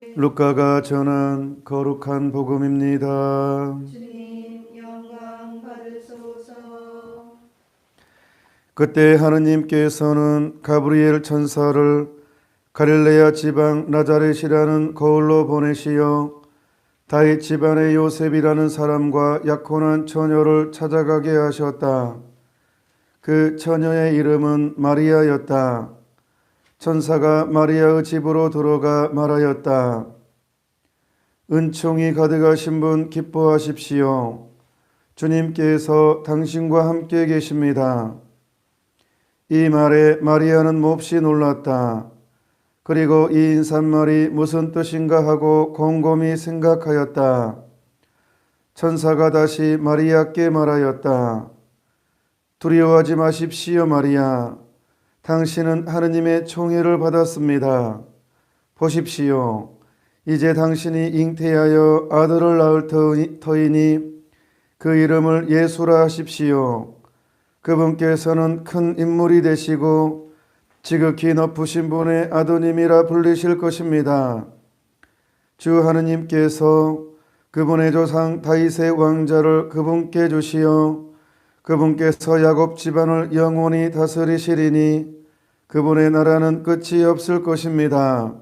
루카가 전한 거룩한 복음입니다. 주님 영광 받으소서. 그때 하느님께서는 가브리엘 천사를 갈릴레아 지방 나자렛이라는 거울로 보내시어 다윗 집안의 요셉이라는 사람과 약혼한 처녀를 찾아가게 하셨다. 그 처녀의 이름은 마리아였다. 천사가 마리아의 집으로 들어가 말하였다. 은총이 가득하신 분 기뻐하십시오. 주님께서 당신과 함께 계십니다. 이 말에 마리아는 몹시 놀랐다. 그리고 이 인사말이 무슨 뜻인가 하고 곰곰이 생각하였다. 천사가 다시 마리아께 말하였다. 두려워하지 마십시오, 마리아. 당신은 하느님의 총애를 받았습니다. 보십시오. 이제 당신이 잉태하여 아들을 낳을 터이니 그 이름을 예수라 하십시오. 그분께서는 큰 인물이 되시고 지극히 높으신 분의 아드님이라 불리실 것입니다. 주 하느님께서 그분의 조상 다윗의 왕자를 그분께 주시어 그분께서 야곱 집안을 영원히 다스리시리니 그분의 나라는 끝이 없을 것입니다.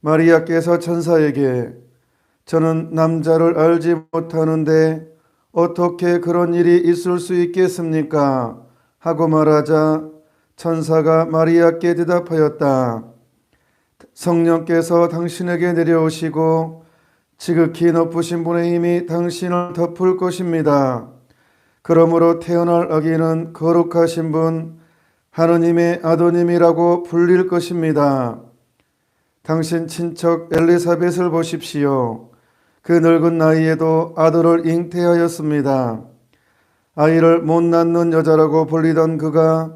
마리아께서 천사에게 저는 남자를 알지 못하는데 어떻게 그런 일이 있을 수 있겠습니까? 하고 말하자 천사가 마리아께 대답하였다. 성령께서 당신에게 내려오시고 지극히 높으신 분의 힘이 당신을 덮을 것입니다. 그러므로 태어날 아기는 거룩하신 분 하느님의 아드님이라고 불릴 것입니다. 당신 친척 엘리사벳을 보십시오. 그 늙은 나이에도 아들을 잉태하였습니다. 아이를 못 낳는 여자라고 불리던 그가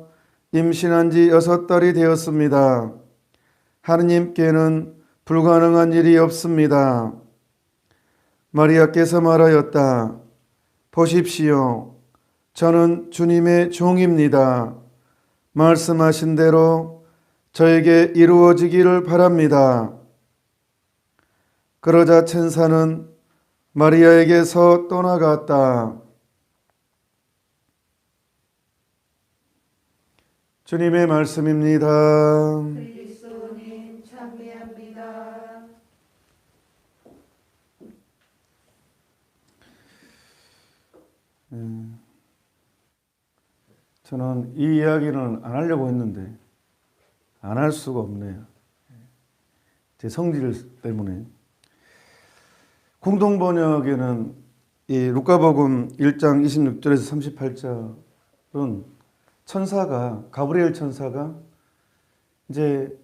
임신한 지 6달이 되었습니다. 하느님께는 불가능한 일이 없습니다. 마리아께서 말하였다. 보십시오. 저는 주님의 종입니다. 말씀하신 대로 저에게 이루어지기를 바랍니다. 그러자 천사는 마리아에게서 떠나갔다. 주님의 말씀입니다. 그리스도님 찬미합니다. 저는 이 이야기는 안 하려고 했는데 안 할 수가 없네요. 제 성질 때문에. 공동 번역에는 이 루카복음 1장 26절에서 38절은 천사가 가브리엘 천사가 이제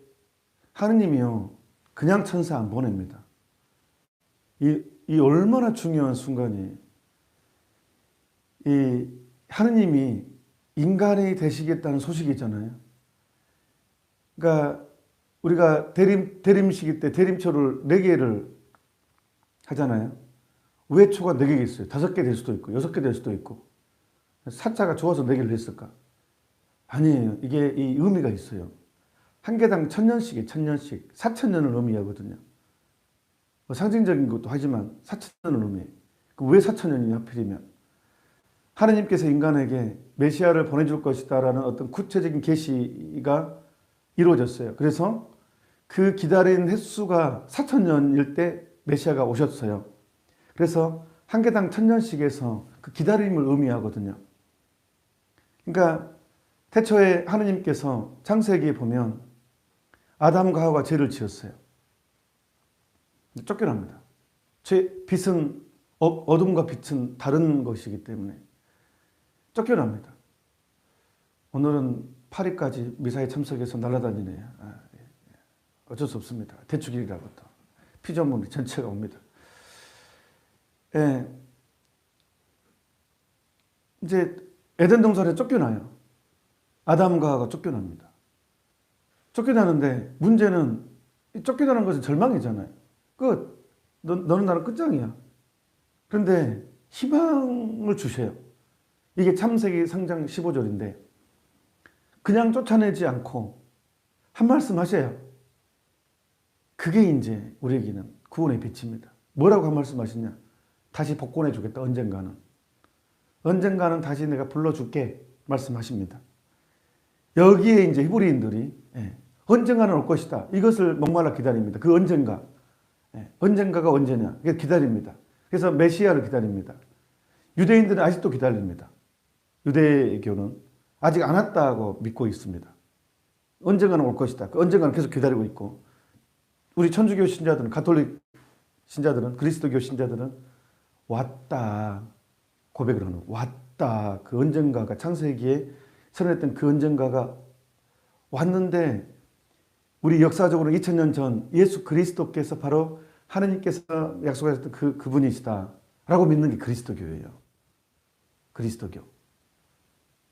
하느님이요 그냥 천사 안 보냅니다. 이 얼마나 중요한 순간이 이 하느님이 인간이 되시겠다는 소식이잖아요. 그러니까 우리가 대림시기 때 대림초를 4개를 하잖아요. 왜 초가 4개가 있어요? 5개 될 수도 있고 6개 될 수도 있고. 사자가 좋아서 4개를 했을까? 아니에요. 이게 이 의미가 있어요. 한 개당 1000년씩이에요. 1000년씩. 4000년을 의미하거든요. 상징적인 것도 하지만 4000년을 의미해요. 왜 4000년이냐 하필이면 하느님께서 인간에게 메시아를 보내줄 것이다라는 어떤 구체적인 계시가 이루어졌어요. 그래서 그 기다린 횟수가 4000년일 때 메시아가 오셨어요. 그래서 한 개당 1000년씩 해서 그 기다림을 의미하거든요. 그러니까 태초에 하느님께서 창세기에 보면 아담과 하와가 죄를 지었어요. 쫓겨납니다. 빛은 어둠과 빛은 다른 것이기 때문에 쫓겨납니다. 오늘은 파리까지 미사에 참석해서 날아다니네요. 어쩔 수 없습니다. 대축일이라부터 피조물 전체가 옵니다. 예. 이제 에덴 동산에 쫓겨나요. 아담과 하와가 쫓겨납니다. 쫓겨나는데 문제는 쫓겨나는 것은 절망이잖아요. 끝. 너는 나랑 끝장이야. 그런데 희망을 주셔요. 이게 창세기 3장 15절인데 그냥 쫓아내지 않고 한 말씀 하셔요. 그게 이제 우리에게는 구원의 빛입니다. 뭐라고 한 말씀하시냐? 다시 복권해 주겠다. 언젠가는 다시 내가 불러줄게 말씀하십니다. 여기에 이제 히브리인들이 언젠가는 올 것이다. 이것을 목말라 기다립니다. 그 언젠가. 언젠가가 언제냐? 기다립니다. 그래서 메시아를 기다립니다. 유대인들은 아직도 기다립니다. 유대교는 아직 안 왔다고 믿고 있습니다. 언젠가는 올 것이다. 그 언젠가는 계속 기다리고 있고, 우리 천주교 신자들은, 가톨릭 신자들은, 그리스도교 신자들은 왔다 고백을 하는, 왔다. 그 언젠가가, 창세기에 선언했던 그 언젠가가 왔는데, 우리 역사적으로 2000년 전 예수 그리스도께서 바로 하느님께서 약속하셨던 그분이시다라고 믿는 게 그리스도교예요. 그리스도교.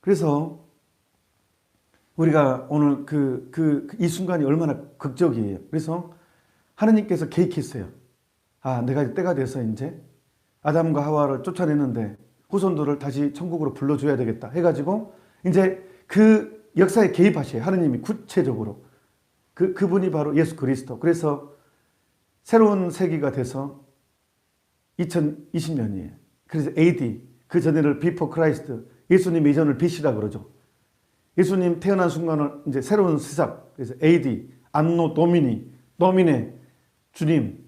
그래서 우리가 오늘 이 순간이 얼마나 극적이에요. 그래서 하느님께서 계획했어요. 아, 내가 때가 돼서 이제 아담과 하와를 쫓아내는데 후손들을 다시 천국으로 불러줘야 되겠다 해가지고 이제 그 역사에 개입하셔요. 하느님이 구체적으로. 그분이 바로 예수 그리스도. 그래서 새로운 세기가 돼서 2020년이에요. 그래서 AD, 그 전에를 Before Christ, 예수님 이전을 BC라 그러죠. 예수님 태어난 순간을 이제 새로운 시작. 그래서 AD, 안노 도미니, 도미네, 주님의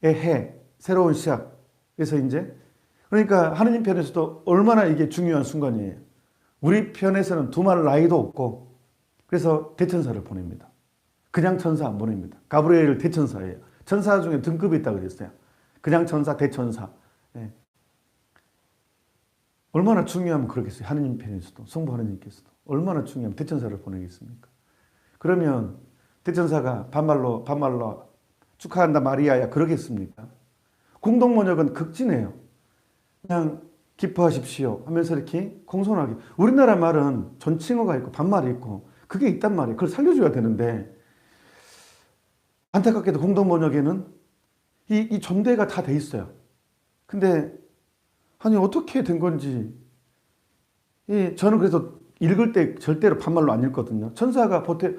해, 새로운 시작. 그래서 이제 그러니까 하느님 편에서도 얼마나 이게 중요한 순간이에요. 우리 편에서는 두말 나이도 없고, 그래서 대천사를 보냅니다. 그냥 천사 안 보냅니다. 가브리엘 대천사예요. 천사 중에 등급이 있다고 그랬어요. 그냥 천사, 대천사. 예. 얼마나 중요하면 그러겠어요. 하느님 편에서도, 성부 하느님께서도. 얼마나 중요하면 대천사를 보내겠습니까? 그러면 대천사가 반말로 축하한다 마리아야 그러겠습니까? 공동번역은 극진해요. 그냥 기뻐하십시오 하면서 이렇게 공손하게. 우리나라 말은 존칭어가 있고 반말이 있고 그게 있단 말이에요. 그걸 살려줘야 되는데 안타깝게도 공동번역에는 이 존대가 다 돼 있어요. 근데 아니 어떻게 된 건지 저는 그래서 읽을 때 절대로 반말로 안 읽거든요. 천사가 보태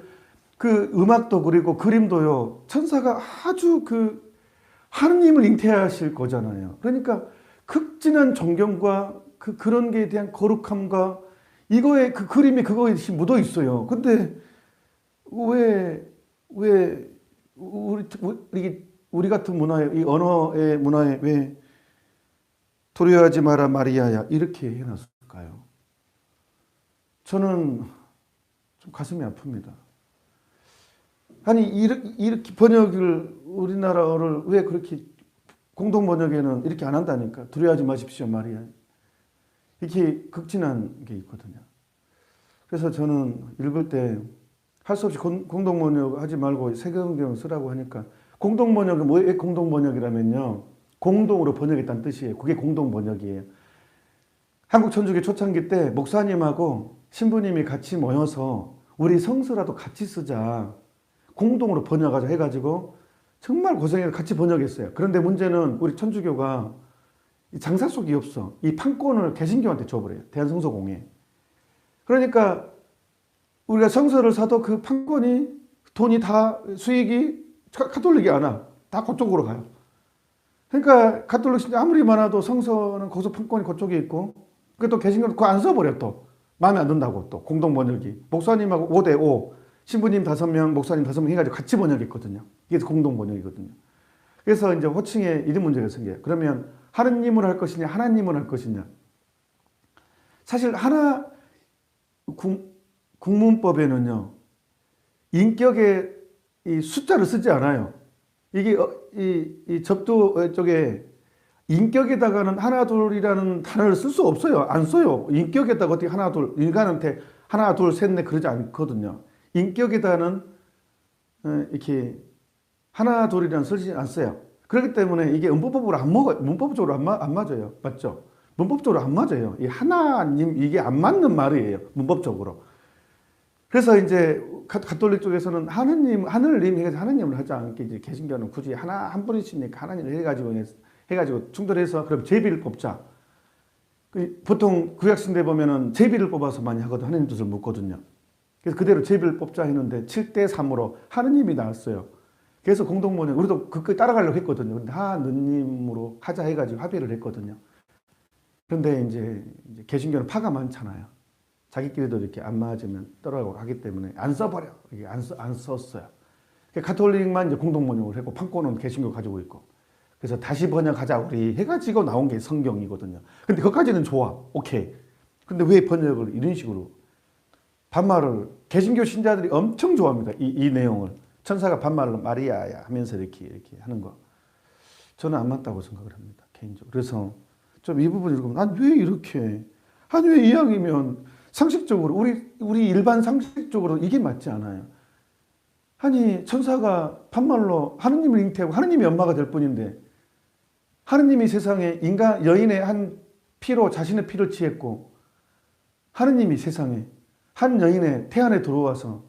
그 음악도 그리고 그림도요. 천사가 아주 하느님을 잉태하실 거잖아요. 그러니까 극진한 존경과 그런 게에 대한 거룩함과 이거에 그 그림이 그거에 묻어 있어요. 근데 왜 우리 같은 문화에, 이 언어의 문화에 왜 두려워하지 마라 마리아야 이렇게 해놨을까요? 저는 좀 가슴이 아픕니다. 아니 이렇게 번역을 우리나라어를 왜 그렇게 공동 번역에는 이렇게 안 한다니까. 두려워하지 마십시오 마리아. 이렇게 극진한 게 있거든요. 그래서 저는 읽을 때 할 수 없이 공동 번역 하지 말고 세경경 쓰라고 하니까 공동 번역은 왜 공동 번역이라면요. 공동으로 번역했다는 뜻이에요. 그게 공동 번역이에요. 한국 천주교 초창기 때 목사님하고 신부님이 같이 모여서 우리 성서라도 같이 쓰자. 공동으로 번역하자 해가지고 정말 고생해서 같이 번역했어요. 그런데 문제는 우리 천주교가 장사속이 없어. 이 판권을 개신교한테 줘버려요. 대한성서공회. 그러니까 우리가 성서를 사도 그 판권이 돈이 다 수익이 가톨릭이 안 와. 다 그쪽으로 가요. 그러니까 가톨릭 신자 아무리 많아도 성서는 거기서 판권이 그쪽에 있고 또 개신교는 그거 안 써버려 또. 마음에 안 든다고 또 공동 번역이. 목사님하고 5대5 신부님 5명, 목사님 5명 해가지고 같이 번역했거든요. 이게 공동 번역이거든요. 그래서 이제 호칭에 이런 문제가 생겨요. 그러면 하느님을 할 것이냐, 하나님을 할 것이냐. 사실 국문법에는요, 인격의 이 숫자를 쓰지 않아요. 이게 이 접두 쪽에 인격에다가는 하나, 둘이라는 단어를 쓸 수 없어요. 안 써요. 인격에다가 어떻게 하나, 둘, 인간한테 하나, 둘, 셋, 넷 그러지 않거든요. 인격에다는 이렇게 하나, 둘이라는 쓰지 않어요. 그렇기 때문에 이게 문법적으로 안 맞아요. 맞죠? 문법적으로 안 맞아요. 이 하나님, 이게 안 맞는 말이에요. 문법적으로. 그래서 이제 가톨릭 쪽에서는 하늘님 해서 하나님을 하지 않게 이제 개신교는 굳이 한 분이시니까 하나님을 해가지고 충돌해서 그럼 제비를 뽑자. 보통 구약신대 보면은 제비를 뽑아서 많이 하거든. 하나님 뜻을 묻거든요. 그래서 그대로 제비를 뽑자 했는데 7대3으로 하느님이 나왔어요. 그래서 공동모임 우리도 그거 따라가려고 했거든요. 근데 하느님으로 하자 해가지고 합의를 했거든요. 그런데 이제 개신교는 파가 많잖아요. 자기끼리도 이렇게 안 맞으면 떨어가고 하기 때문에 안 써버려. 이게 안 썼어요. 가톨릭만 이제 공동번역을 했고 판권은 개신교 가지고 있고. 그래서 다시 번역하자 우리 해가지고 나온 게 성경이거든요. 근데 그것까지는 좋아. 오케이. 근데 왜 번역을 이런 식으로 반말을 개신교 신자들이 엄청 좋아합니다. 이 내용을 천사가 반말로 마리아야 하면서 이렇게 하는 거 저는 안 맞다고 생각을 합니다. 개인적으로. 그래서 좀 이 부분 읽으면 난 왜 이렇게 아니 왜 이왕이면 상식적으로 우리 일반 상식적으로 이게 맞지 않아요. 아니 천사가 반말로 하느님을 잉태하고 하느님이 엄마가 될 뿐인데 하느님이 세상에 인간 여인의 한 피로 자신의 피를 취했고 하느님이 세상에 한 여인의 태안에 들어와서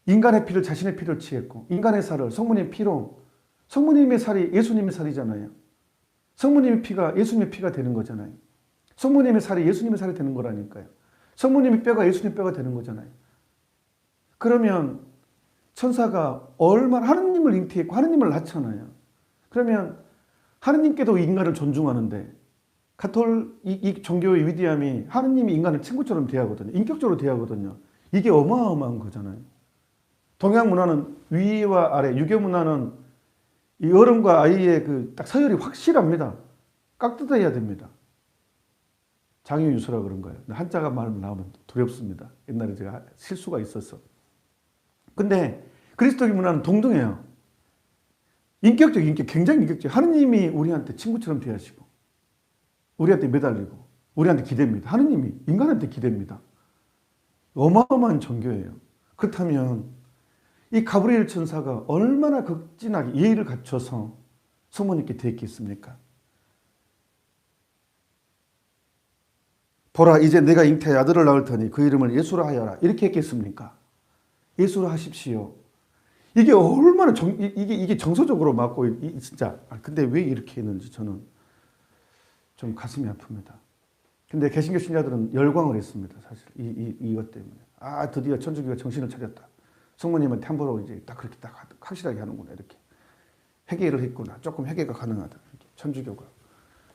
인간의 피를 자신의 피를 취했고 인간의 살을 성모님의 피로 성모님의 살이 예수님의 살이잖아요. 성모님의 피가 예수님의 피가 되는 거잖아요. 성모님의 살이 예수님의 살이 되는 거라니까요. 성모님의 뼈가 예수님의 뼈가 되는 거잖아요. 그러면 천사가 얼마나 하느님을 잉태했고 하느님을 낳잖아요. 그러면 하느님께도 인간을 존중하는데 이 종교의 위대함이 하느님이 인간을 친구처럼 대하거든요. 인격적으로 대하거든요. 이게 어마어마한 거잖아요. 동양 문화는 위와 아래, 유교 문화는 이 어른과 아이의 그 딱 서열이 확실합니다. 깍듯해야 됩니다. 장유유수라 그런 거예요. 한자가 말 나오면 두렵습니다. 옛날에 제가 실수가 있었어. 근데 그리스도교 문화는 동등해요. 인격, 굉장히 인격적. 하느님이 우리한테 친구처럼 대하시고, 우리한테 매달리고, 우리한테 기대입니다. 하느님이 인간한테 기대입니다. 어마어마한 종교예요. 그렇다면 이 가브리엘 천사가 얼마나 극진하게 예의를 갖춰서 성모님께 대했겠습니까? 보라 이제 내가 잉태의 아들을 낳을 터니 그 이름을 예수라 하여라 이렇게 했겠습니까? 예수라 하십시오. 이게 얼마나 이게 정서적으로 맞고 진짜 근데 왜 이렇게 했는지 저는 좀 가슴이 아픕니다. 근데 개신교 신자들은 열광을 했습니다. 사실 이것 때문에 드디어 천주교가 정신을 차렸다. 성모님한테 함부로 이제 딱 그렇게 딱 확실하게 하는구나 이렇게 회개를 했구나. 조금 회개가 가능하다. 이렇게 천주교가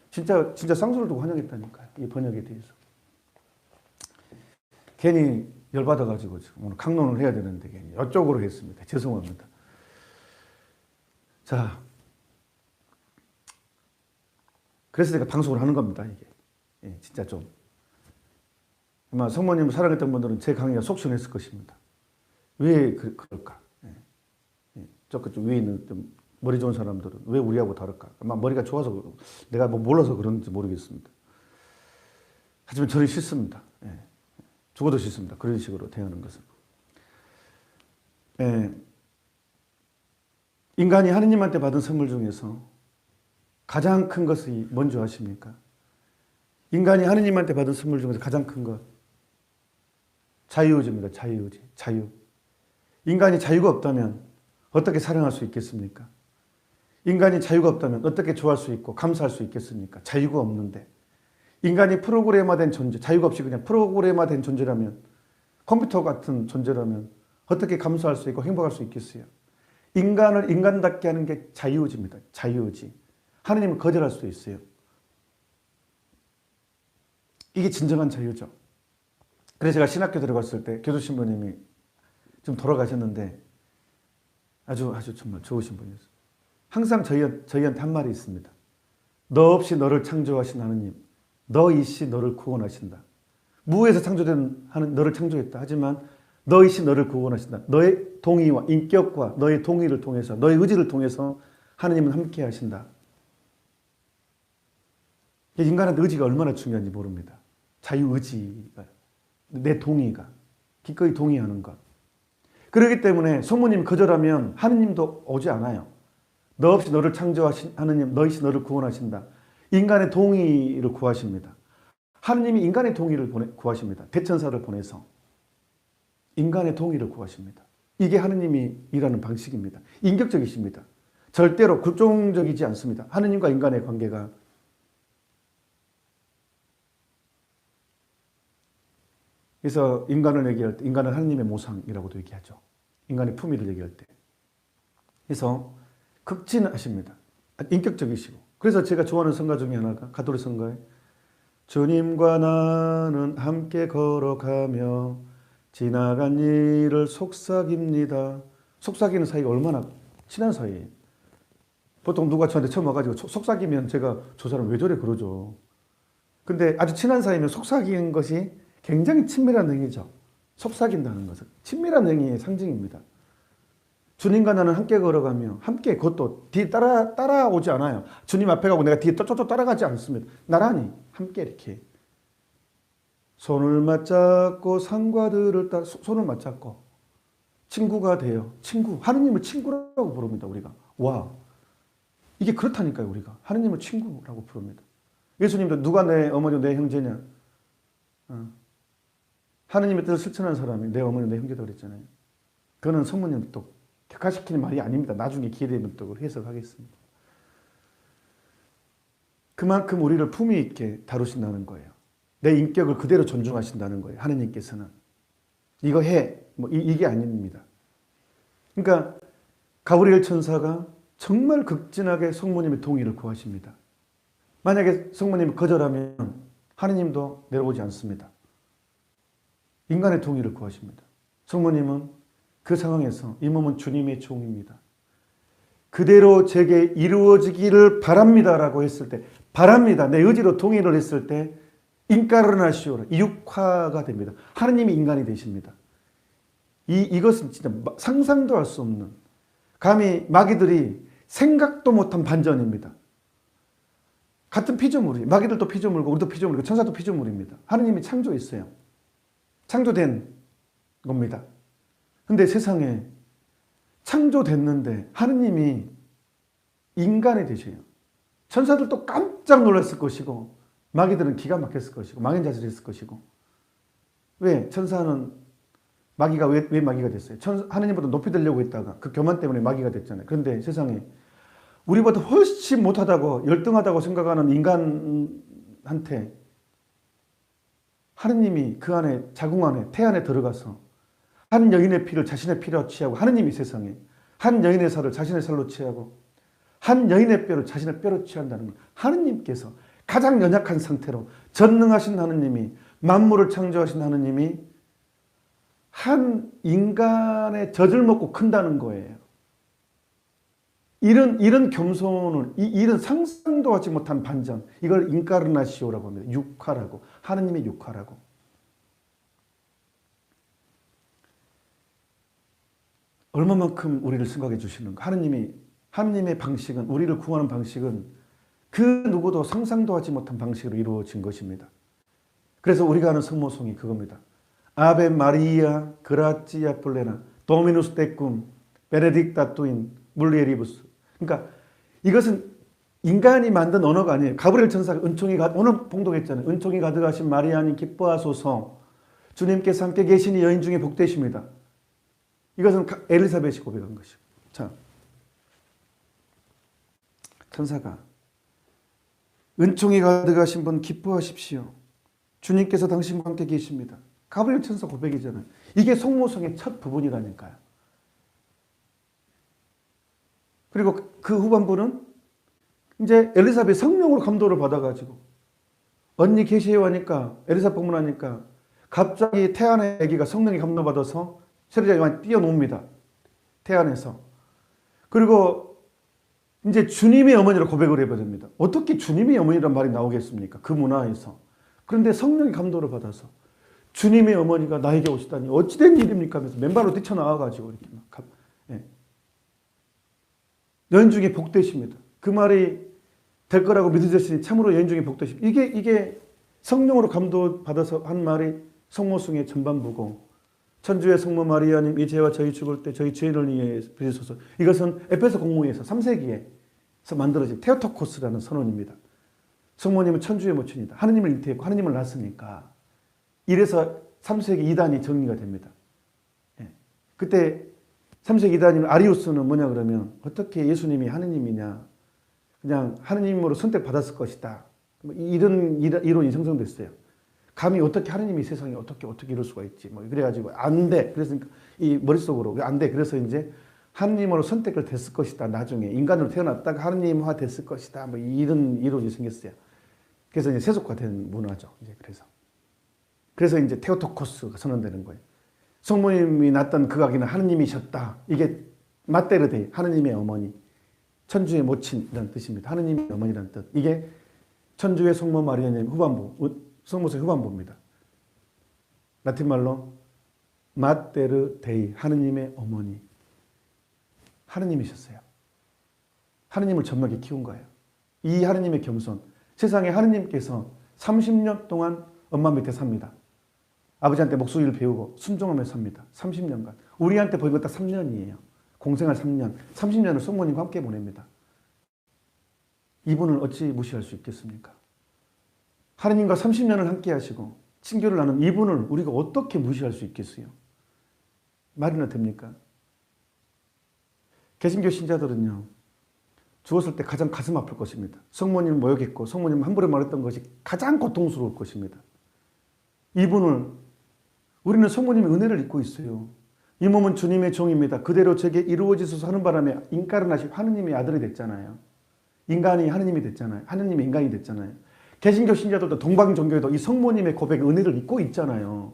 진짜 쌍수를 두고 환영했다니까요. 이 번역에 대해서. 괜히 열받아가지고 오늘 강론을 해야 되는데 괜히 이쪽으로 했습니다. 죄송합니다. 자, 그래서 제가 방송을 하는 겁니다. 이게 진짜 좀 아마 성모님을 사랑했던 분들은 제 강의가 속시원했을 것입니다. 왜 그럴까? 저쪽 위에 있는 좀 머리 좋은 사람들은 왜 우리하고 다를까? 아마 머리가 좋아서 내가 뭐 몰라서 그런지 모르겠습니다. 하지만 저는 싫습니다. 죽어도 싫습니다. 그런 식으로 대하는 것은. 인간이 하느님한테 받은 선물 중에서 가장 큰 것이 뭔지 아십니까? 인간이 하느님한테 받은 선물 중에서 가장 큰 것. 자유의지입니다. 자유의지. 자유. 인간이 자유가 없다면 어떻게 사랑할 수 있겠습니까? 인간이 자유가 없다면 어떻게 좋아할 수 있고 감사할 수 있겠습니까? 자유가 없는데. 인간이 프로그래머된 존재, 자유가 없이 그냥 프로그래머된 존재라면 컴퓨터 같은 존재라면 어떻게 감사할 수 있고 행복할 수 있겠어요? 인간을 인간답게 하는 게 자유의지입니다. 자유의지. 하느님은 거절할 수 있어요. 이게 진정한 자유죠. 그래서 제가 신학교 들어갔을 때 교수 신부님이 좀 돌아가셨는데 아주 정말 좋으신 분이었어요. 항상 저희한테 한 말이 있습니다. 너 없이 너를 창조하신 하느님, 너이시 너를 구원하신다. 무에서 창조된 너를 창조했다. 하지만 너이시 너를 구원하신다. 너의 동의와 인격과 너의 동의를 통해서 너의 의지를 통해서 하느님은 함께 하신다. 인간한테 의지가 얼마나 중요한지 모릅니다. 자유의지가 내 동의가 기꺼이 동의하는 것. 그렇기 때문에 성모님이 거절하면 하느님도 오지 않아요. 너 없이 너를 창조하신 하느님, 너이시 너를 구원하신다. 인간의 동의를 구하십니다. 하느님이 인간의 동의를 구하십니다. 대천사를 보내서 인간의 동의를 구하십니다. 이게 하느님이 일하는 방식입니다. 인격적이십니다. 절대로 굴종적이지 않습니다. 하느님과 인간의 관계가. 그래서 인간을 얘기할 때 인간은 하느님의 모상이라고도 얘기하죠. 인간의 품위를 얘기할 때. 그래서 극진하십니다. 인격적이시고. 그래서 제가 좋아하는 성가 중에 하나가 가톨릭 성가에 주님과 나는 함께 걸어가며 지나간 일을 속삭입니다. 속삭이는 사이가 얼마나 친한 사이예요. 보통 누가 저한테 처음 와가지고 속삭이면 제가 저 사람 왜 저래 그러죠. 근데 아주 친한 사이면 속삭이는 것이 굉장히 친밀한 행위죠. 속삭인다는 것은 친밀한 행위의 상징입니다. 주님과 나는 함께 걸어가며 함께 그것도 뒤에 따라오지 않아요. 주님 앞에 가고 내가 뒤에 쫓쫓 따라가지 않습니다. 나란히 함께 이렇게 손을 맞잡고 상과들을 손을 맞잡고 친구가 돼요. 친구. 하느님을 친구라고 부릅니다. 우리가. 와. 이게 그렇다니까요. 우리가. 하느님을 친구라고 부릅니다. 예수님도 누가 내 어머니고 내 형제냐. 하느님의 뜻을 실천하는 사람이 내 어머니 내 형제다 그랬잖아요. 그거는 성모님 또 격화시키는 말이 아닙니다. 나중에 기회 되면 또 해석하겠습니다. 그만큼 우리를 품위 있게 다루신다는 거예요. 내 인격을 그대로 존중하신다는 거예요. 하느님께서는. 이거 해. 뭐 이게 아닙니다. 그러니까 가브리엘 천사가 정말 극진하게 성모님의 동의를 구하십니다. 만약에 성모님이 거절하면 하느님도 내려오지 않습니다. 인간의 동의를 구하십니다. 성모님은 그 상황에서 이 몸은 주님의 종입니다. 그대로 제게 이루어지기를 바랍니다라고 했을 때 바랍니다. 내 의지로 동의를 했을 때 인카르나시오라 육화가 됩니다. 하느님이 인간이 되십니다. 이것은 진짜 상상도 할 수 없는 감히 마귀들이 생각도 못한 반전입니다. 같은 피조물이 마귀들도 피조물고 우리도 피조물이고 천사도 피조물입니다. 하느님이 창조했어요. 창조된 겁니다. 근데 세상에 창조됐는데 하느님이 인간이 되셔요. 천사들도 깜짝 놀랐을 것이고 마귀들은 기가 막혔을 것이고 망연자실했을 것이고. 왜? 천사는 마귀가 왜 마귀가 됐어요? 하느님보다 높이 들려고 했다가 그 교만 때문에 마귀가 됐잖아요. 그런데 세상에 우리보다 훨씬 못하다고 열등하다고 생각하는 인간한테 하느님이 그 안에 자궁 안에 태 안에 들어가서 한 여인의 피를 자신의 피로 취하고 하느님이 세상에 한 여인의 살을 자신의 살로 취하고 한 여인의 뼈를 자신의 뼈로 취한다는 것. 하느님께서 가장 연약한 상태로 전능하신 하느님이 만물을 창조하신 하느님이 한 인간의 젖을 먹고 큰다는 거예요. 이런 겸손을 이런 상상도 하지 못한 반전 이걸 인카르나시오라고 합니다. 육화라고 하느님의 육화라고. 얼마만큼 우리를 생각해 주시는가. 하느님의 방식은 우리를 구하는 방식은 그 누구도 상상도 하지 못한 방식으로 이루어진 것입니다. 그래서 우리가 하는 성모송이 그겁니다. 아베 마리아 그라치아 플레나 도미누스 테쿰 베네딕타 투인 물리에리부스. 그러니까 이것은 인간이 만든 언어가 아니에요. 가브리엘 천사가 오늘 봉독했잖아요. 은총이 가득하신 마리아님 기뻐하소서. 주님께서 함께 계시니 여인 중에 복되십니다. 이것은 엘리사벳이 고백한 것이고. 자, 천사가 은총이 가득하신 분 기뻐하십시오. 주님께서 당신과 함께 계십니다. 가브리엘 천사 고백이잖아요. 이게 성모성의 첫 부분이라니까요. 그리고 그 후반부는 이제 엘리사벳 성령으로 감동을 받아가지고 언니 계시요 하니까 엘리사벳 방문하니까 갑자기 태안의 아기가 성령이 감동받아서 세례자가 뛰어놉니다. 태안에서. 그리고 이제 주님의 어머니로 고백을 해버립니다. 어떻게 주님의 어머니란 말이 나오겠습니까? 그 문화에서. 그런데 성령이 감동을 받아서 주님의 어머니가 나에게 오시다니 어찌된 일입니까? 하면서 맨발로 뛰쳐나와가지고 이렇게 막. 예. 여인 중에 복되십니다. 그 말이 될 거라고 믿으셨으니 참으로 여인 중에 복되십니다. 이게 성령으로 감동받아서 한 말이 성모송의 전반부고 천주의 성모 마리아님 이제와 저희 죽을 때 저희 죄인을 위해 빌소서. 이것은 에베소 공무에서 3세기에서 만들어진 테오토코스라는 선언입니다. 성모님은 천주의 모친이다. 하느님을 잉태했고 하느님을 낳았으니까. 이래서 3세기 이단이 정리가 됩니다. 예. 그때 3세기 이단인 아리우스는 뭐냐 그러면 어떻게 예수님이 하느님이냐. 그냥 하느님으로 선택받았을 것이다. 이런 이론이 형성됐어요. 감히 어떻게 하느님이 세상에 어떻게 이럴 수가 있지. 뭐 그래가지고 안 돼. 그래서 이 머릿속으로 안 돼. 그래서 이제 하느님으로 선택을 됐을 것이다. 나중에 인간으로 태어났다가 하느님화 됐을 것이다. 뭐 이런 이론이 생겼어요. 그래서 이제 세속화된 문화죠. 이제 그래서 이제 테오토코스가 선언되는 거예요. 성모님이 낳았던 그 아기는 하느님이셨다. 이게 마테르 데이, 하느님의 어머니, 천주의 모친이라는 뜻입니다. 하느님의 어머니라는 뜻. 이게 천주의 성모 마리아님 후반부, 성모서의 후반부입니다. 라틴 말로 마테르 데이, 하느님의 어머니. 하느님이셨어요. 하느님을 젖먹이 키운 거예요. 이 하느님의 겸손. 세상에 하느님께서 30년 동안 엄마 밑에 삽니다. 아버지한테 목소리를 배우고 순종하며 삽니다. 30년간. 우리한테 보인 건 딱 3년이에요. 공생활 3년. 30년을 성모님과 함께 보냅니다. 이분을 어찌 무시할 수 있겠습니까? 하느님과 30년을 함께 하시고 친교를 나눈 이분을 우리가 어떻게 무시할 수 있겠어요? 말이나 됩니까? 개신교 신자들은요, 죽었을 때 가장 가슴 아플 것입니다. 성모님을 모욕했고 성모님 함부로 말했던 것이 가장 고통스러울 것입니다. 이분을, 우리는 성모님의 은혜를 입고 있어요. 이 몸은 주님의 종입니다. 그대로 제게 이루어지소서 하는 바람에 인카르나신 하느님의 아들이 됐잖아요. 인간이 하느님이 됐잖아요. 하느님이 인간이 됐잖아요. 개신교 신자들도 동방종교에도 이 성모님의 고백의 은혜를 입고 있잖아요.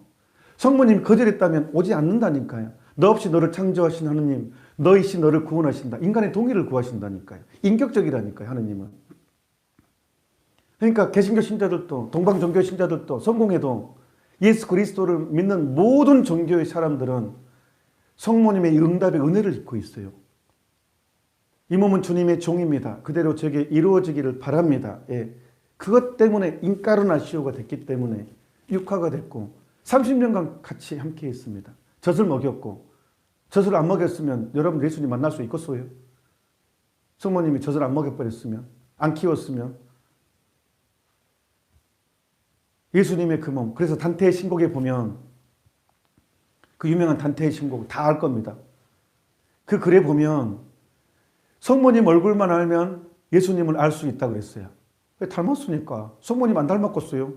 성모님이 거절했다면 오지 않는다니까요. 너 없이 너를 창조하신 하느님, 너이시 너를 구원하신다. 인간의 동의를 구하신다니까요. 인격적이라니까요, 하느님은. 그러니까 개신교 신자들도 동방종교 신자들도 성공해도 예수 그리스도를 믿는 모든 종교의 사람들은 성모님의 응답의 은혜를 입고 있어요. 이 몸은 주님의 종입니다. 그대로 제게 이루어지기를 바랍니다. 예. 그것 때문에 인카르나시오가 됐기 때문에 육화가 됐고 30년간 같이 함께 했습니다. 젖을 먹였고 젖을 안 먹였으면 여러분 예수님 만날 수 있겠어요? 성모님이 젖을 안 먹여버렸으면, 안 키웠으면 예수님의 그 몸. 그래서 단테의 신곡에 보면 그 유명한 단테의 신곡 다 알 겁니다. 그 글에 보면 성모님 얼굴만 알면 예수님을 알 수 있다고 그랬어요. 왜? 닮았으니까. 성모님 안 닮았겠어요?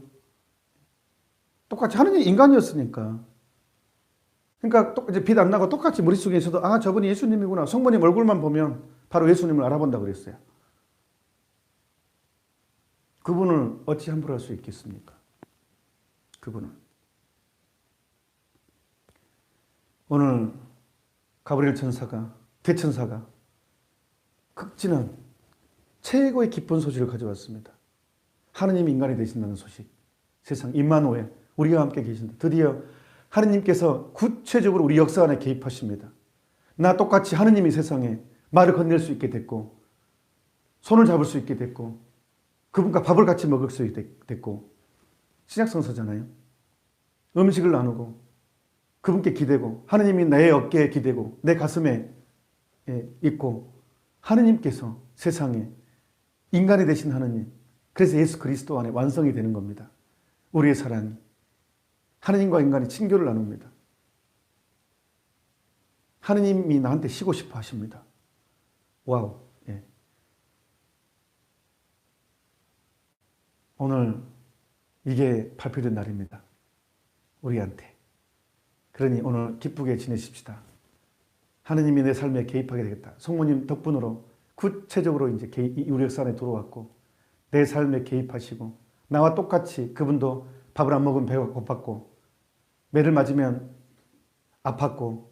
똑같이 하느님 인간이었으니까. 그러니까 이제 빛 안 나고 똑같이 머릿속에 있어도 아, 저분이 예수님이구나. 성모님 얼굴만 보면 바로 예수님을 알아본다고 그랬어요. 그분을 어찌 함부로 할 수 있겠습니까? 그분은. 오늘 가브리엘 천사가, 대천사가 극진한 최고의 기쁜 소식을 가져왔습니다. 하느님이 인간이 되신다는 소식. 세상 임마누엘, 우리와 함께 계신다. 드디어 하느님께서 구체적으로 우리 역사 안에 개입하십니다. 나 똑같이 하느님이 세상에 말을 건넬 수 있게 됐고 손을 잡을 수 있게 됐고 그분과 밥을 같이 먹을 수 있게 됐고 신약성서잖아요. 음식을 나누고 그분께 기대고 하느님이 내 어깨에 기대고 내 가슴에 있고 하느님께서 세상에 인간이 되신 하느님, 그래서 예수 그리스도 안에 완성이 되는 겁니다. 우리의 사랑이. 하느님과 인간이 친교를 나눕니다. 하느님이 나한테 쉬고 싶어 하십니다. 와우. 예. 오늘 이게 발표된 날입니다. 우리한테. 그러니 오늘 기쁘게 지내십시다. 하느님이 내 삶에 개입하게 되겠다. 성모님 덕분으로 구체적으로 이제 우리 역사 안에 들어왔고 내 삶에 개입하시고 나와 똑같이 그분도 밥을 안 먹으면 배가 고팠고 매를 맞으면 아팠고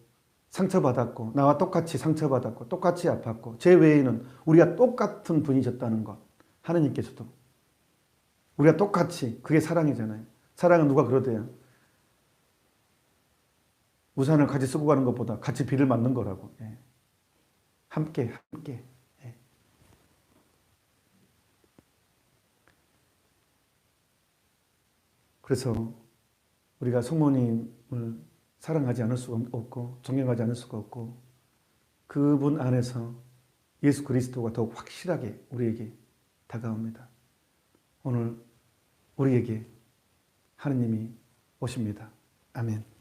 상처받았고 나와 똑같이 상처받았고 똑같이 아팠고 제 외에는 우리가 똑같은 분이셨다는 것. 하느님께서도 우리가 똑같이, 그게 사랑이잖아요. 사랑은 누가 그러대요? 우산을 같이 쓰고 가는 것보다 같이 비를 맞는 거라고. 예. 함께. 예. 그래서 우리가 성모님을 사랑하지 않을 수가 없고 존경하지 않을 수가 없고 그분 안에서 예수 그리스도가 더욱 확실하게 우리에게 다가옵니다. 오늘 우리에게 하느님이 오십니다. 아멘.